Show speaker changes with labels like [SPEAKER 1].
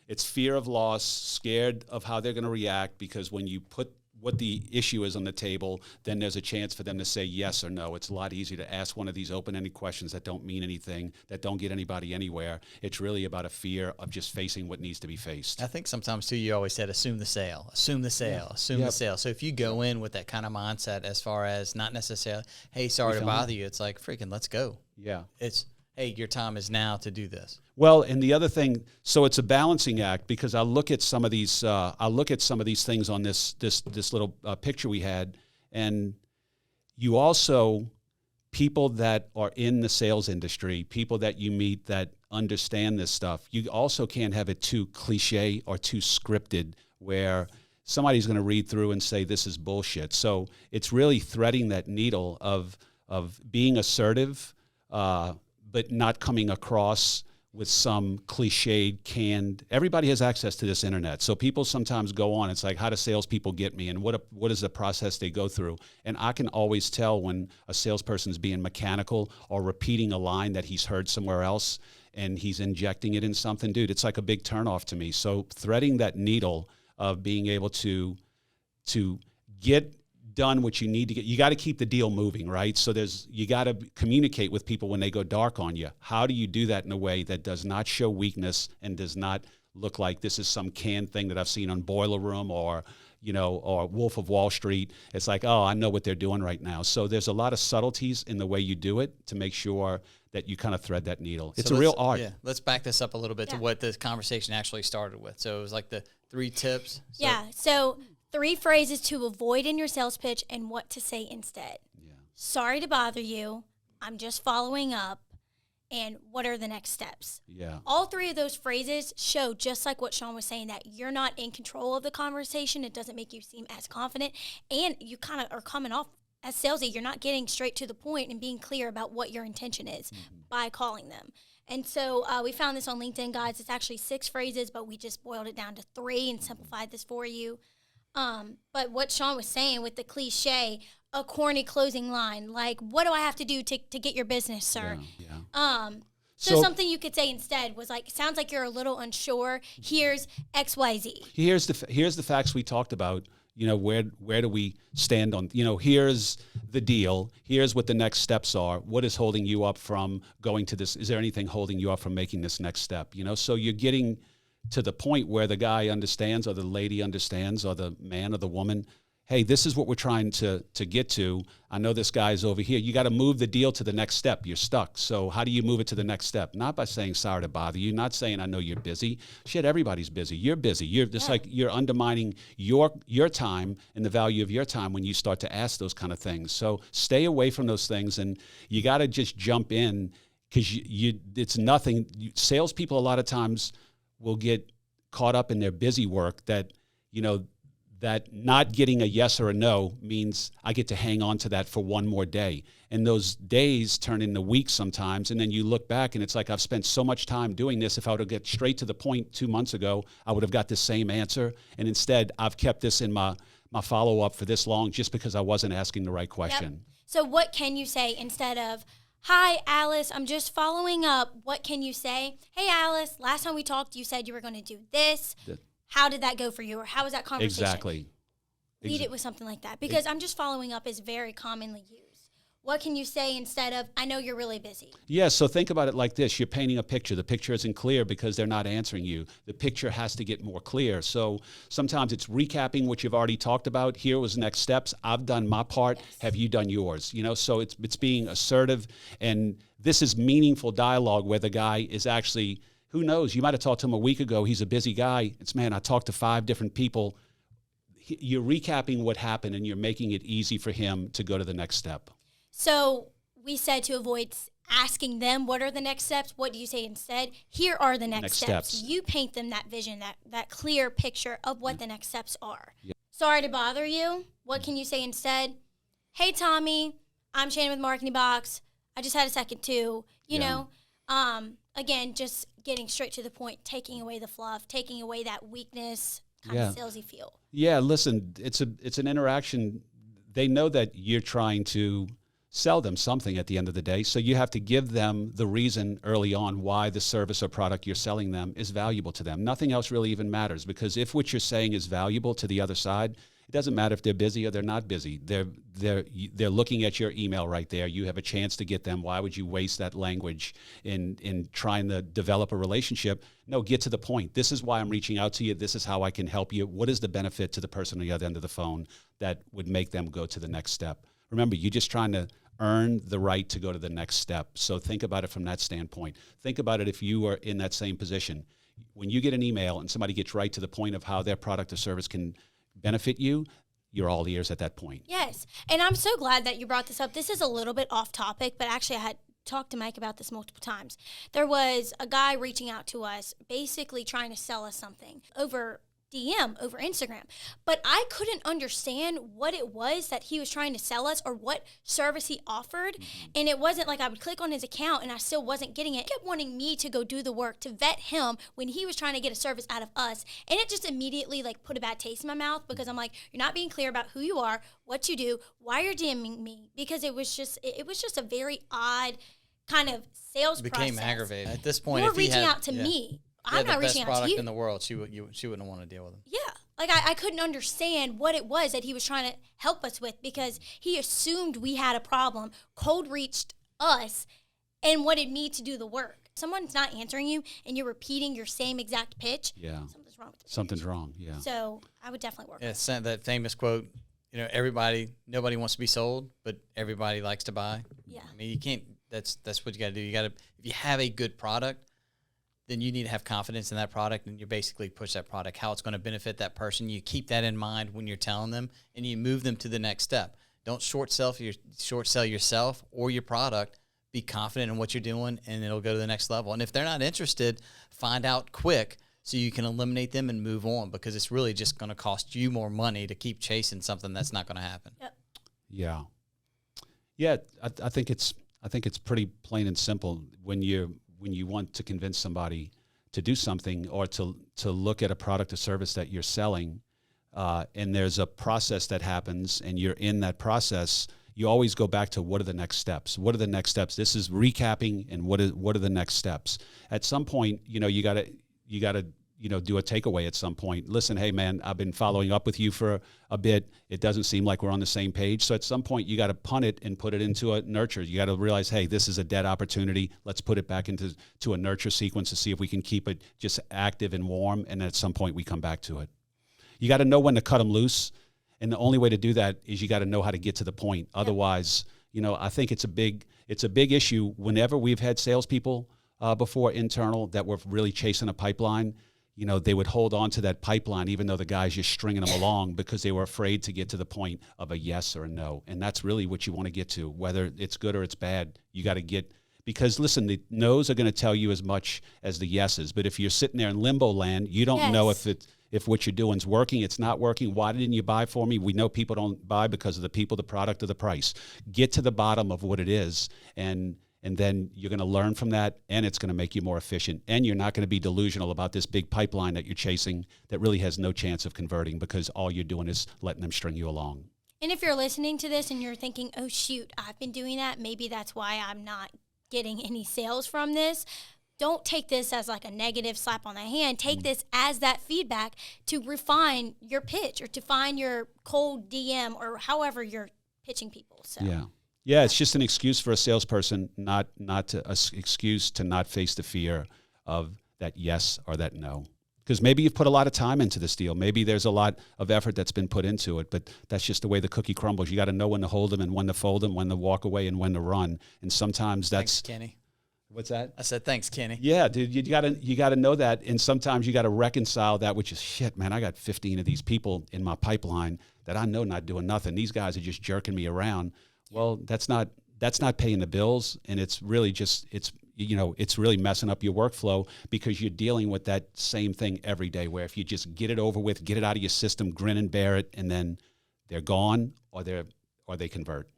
[SPEAKER 1] It's fear of loss, scared of how they're going to react, because when you put what the issue is on the table, then there's a chance for them to say yes or no. It's a lot easier to ask one of these open-ended questions that don't mean anything, that don't get anybody anywhere. It's really about a fear of just facing what needs to be faced.
[SPEAKER 2] I think sometimes, too, you always said assume the sale, assume the sale, assume the sale. So if you go in with that kind of mindset as far as not necessarily, hey, sorry to bother you, it's like, freaking, let's go.
[SPEAKER 1] Yeah.
[SPEAKER 2] It's, hey, your time is now to do this.
[SPEAKER 1] Well, and the other thing, so it's a balancing act, because I look at some of these things on this little picture we had, and you also, people that are in the sales industry, people that you meet that understand this stuff, you also can't have it too cliche or too scripted where somebody's going to read through and say this is bullshit. So it's really threading that needle of being assertive, but not coming across with some cliched, canned. Everybody has access to this internet, so people sometimes go on. It's like, how do salespeople get me, and what is the process they go through? And I can always tell when a salesperson is being mechanical or repeating a line that he's heard somewhere else, and he's injecting it in something. Dude, it's like a big turnoff to me. So threading that needle of being able to get done what you need to get. You got to keep the deal moving, right? So you got to communicate with people when they go dark on you. How do you do that in a way that does not show weakness and does not look like this is some canned thing that I've seen on Boiler Room or Wolf of Wall Street? It's like, oh, I know what they're doing right now. So there's a lot of subtleties in the way you do it to make sure that you kind of thread that needle. It's a real art. Yeah,
[SPEAKER 2] let's back this up a little bit to what the conversation actually started with. So it was like the 3 tips.
[SPEAKER 3] So 3 phrases to avoid in your sales pitch and what to say instead. Yeah. Sorry to bother you. I'm just following up. And what are the next steps?
[SPEAKER 1] Yeah.
[SPEAKER 3] All 3 of those phrases show, just like what Sean was saying, that you're not in control of the conversation. It doesn't make you seem as confident. And you kind of are coming off as salesy. You're not getting straight to the point and being clear about what your intention is by calling them. And so we found this on LinkedIn, guys. It's actually 6 phrases, but we just boiled it down to 3 and simplified this for you. But what Sean was saying with the cliche, a corny closing line, like, what do I have to do to get your business, sir?
[SPEAKER 1] Yeah.
[SPEAKER 3] So something you could say instead was like, sounds like you're a little unsure. Here's XYZ.
[SPEAKER 1] Here's the facts we talked about. Where do we stand on, here's the deal. Here's what the next steps are. What is holding you up from going to this? Is there anything holding you up from making this next step? So you're getting to the point where the guy understands, or the lady understands, or the man or the woman, hey, this is what we're trying to get to. I know this guy's over here. You got to move the deal to the next step. You're stuck. So how do you move it to the next step? Not by saying sorry to bother you, not saying I know you're busy. Shit, everybody's busy. You're busy. You're just like you're undermining your time and the value of your time when you start to ask those kind of things. So stay away from those things, and you got to just jump in, because it's nothing. Salespeople a lot of times will get caught up in their busy work that not getting a yes or a no means I get to hang on to that for one more day. And those days turn into weeks sometimes. And then you look back and it's like, I've spent so much time doing this. If I would have get straight to the point 2 months ago, I would have got the same answer. And instead, I've kept this in my follow-up for this long just because I wasn't asking the right question.
[SPEAKER 3] Yep. So what can you say instead of, hi, Alice, I'm just following up. What can you say? Hey, Alice, last time we talked, you said you were going to do this. How did that go for you? Or how was that conversation?
[SPEAKER 1] Exactly.
[SPEAKER 3] Lead it with something like that. Because I'm just following up is very commonly used. What can you say instead of, I know you're really busy?
[SPEAKER 1] Yeah, so think about it like this. You're painting a picture. The picture isn't clear because they're not answering you. The picture has to get more clear. So sometimes it's recapping what you've already talked about. Here was next steps. I've done my part. Yes. Have you done yours? So it's being assertive. And this is meaningful dialogue where the guy is actually, who knows, you might have talked to him a week ago. He's a busy guy. I talked to 5 different people. You're recapping what happened, and you're making it easy for him to go to the next step.
[SPEAKER 3] So we said to avoid asking them, what are the next steps? What do you say instead? Here are the next steps. You paint them that vision, that clear picture of what the next steps are. Yep. Sorry to bother you. What can you say instead? Hey, Tommy, I'm Shannon with MarketingBox. I just had a second too. Again, just getting straight to the point, taking away the fluff, taking away that weakness, kind of salesy feel. Yeah,
[SPEAKER 1] listen, it's an interaction. They know that you're trying to sell them something at the end of the day. So you have to give them the reason early on why the service or product you're selling them is valuable to them. Nothing else really even matters, because if what you're saying is valuable to the other side, it doesn't matter if they're busy or they're not busy. They're looking at your email right there. You have a chance to get them. Why would you waste that language in trying to develop a relationship? No, get to the point. This is why I'm reaching out to you. This is how I can help you. What is the benefit to the person on the other end of the phone that would make them go to the next step? Remember, you're just trying to earn the right to go to the next step. So think about it from that standpoint. Think about it if you are in that same position. When you get an email and somebody gets right to the point of how their product or service can benefit you, you're all ears at that point.
[SPEAKER 3] Yes. And I'm so glad that you brought this up. This is a little bit off topic, but actually I had talked to Mike about this multiple times. There was a guy reaching out to us, basically trying to sell us something over DM, over Instagram. But I couldn't understand what it was that he was trying to sell us or what service he offered. Mm-hmm. And it wasn't like I would click on his account and I still wasn't getting it. He kept wanting me to go do the work to vet him when he was trying to get a service out of us. And it just immediately like put a bad taste in my mouth, because I'm like, you're not being clear about who you are, what you do, why you're DMing me, because it was just a very odd kind of sales process.
[SPEAKER 2] It became aggravating. At this point,
[SPEAKER 3] you're reaching out to me. I'm not reaching out to you. The best product
[SPEAKER 2] in the world, she wouldn't want to deal with him.
[SPEAKER 3] Yeah. Like, I couldn't understand what it was that he was trying to help us with, because he assumed we had a problem, cold reached us, and wanted me to do the work. If someone's not answering you and you're repeating your same exact pitch, something's wrong with the pitch.
[SPEAKER 1] Something's wrong, yeah.
[SPEAKER 3] So I would definitely work on it.
[SPEAKER 2] Yeah, that famous quote, nobody wants to be sold, but everybody likes to buy.
[SPEAKER 3] Yeah.
[SPEAKER 2] I mean, you can't, that's what you got to do. You got to, if you have a good product, then you need to have confidence in that product, and you basically push that product, how it's going to benefit that person. You keep that in mind when you're telling them, and you move them to the next step. Don't short sell yourself or your product. Be confident in what you're doing, and it'll go to the next level. And if they're not interested, find out quick so you can eliminate them and move on, because it's really just going to cost you more money to keep chasing something that's not going to happen.
[SPEAKER 3] Yep.
[SPEAKER 1] Yeah. Yeah, I think it's pretty plain and simple. When you want to convince somebody to do something or to look at a product or service that you're selling, and there's a process that happens and you're in that process, you always go back to what are the next steps? What are the next steps? This is recapping, and what are the next steps? At some point, you gotta do a takeaway at some point. Listen, hey man, I've been following up with you for a bit. It doesn't seem like we're on the same page. So at some point you got to punt it and put it into a nurture. You got to realize, hey, this is a dead opportunity. Let's put it back into a nurture sequence to see if we can keep it just active and warm. And at some point we come back to it. You got to know when to cut them loose. And the only way to do that is you got to know how to get to the point. Yep. Otherwise, I think it's a big issue. Whenever we've had salespeople before internal that were really chasing a pipeline, they would hold on to that pipeline even though the guy's just stringing them along because they were afraid to get to the point of a yes or a no. And that's really what you want to get to, whether it's good or it's bad. You got to get, because listen, the no's are going to tell you as much as the yeses. But if you're sitting there in limbo land, you don't know if what you're doing is working, it's not working. Why didn't you buy for me? We know people don't buy because of the people, the product, or the price. Get to the bottom of what it is, and then you're going to learn from that, and it's going to make you more efficient. And you're not going to be delusional about this big pipeline that you're chasing that really has no chance of converting, because all you're doing is letting them string you along.
[SPEAKER 3] And if you're listening to this and you're thinking, oh, shoot, I've been doing that, maybe that's why I'm not getting any sales from this. Don't take this as like a negative slap on the hand. Take this as that feedback to refine your pitch or to find your cold DM or however you're pitching people. So
[SPEAKER 1] Yeah, it's just an excuse for a salesperson, not an excuse to not face the fear of that yes or that no. Because maybe you've put a lot of time into this deal. Maybe there's a lot of effort that's been put into it, but that's just the way the cookie crumbles. You got to know when to hold them and when to fold them, when to walk away and when to run. And sometimes that's...
[SPEAKER 2] Thanks, Kenny.
[SPEAKER 1] What's that?
[SPEAKER 2] I said, thanks, Kenny.
[SPEAKER 1] Yeah, dude, you gotta know that. And sometimes you got to reconcile that, which is, shit, man, I got 15 of these people in my pipeline that I know not doing nothing. These guys are just jerking me around. Well, that's not paying the bills, and it's really just it's really messing up your workflow, because you're dealing with that same thing every day, where if you just get it over with, get it out of your system, grin and bear it, and then they're gone or they convert.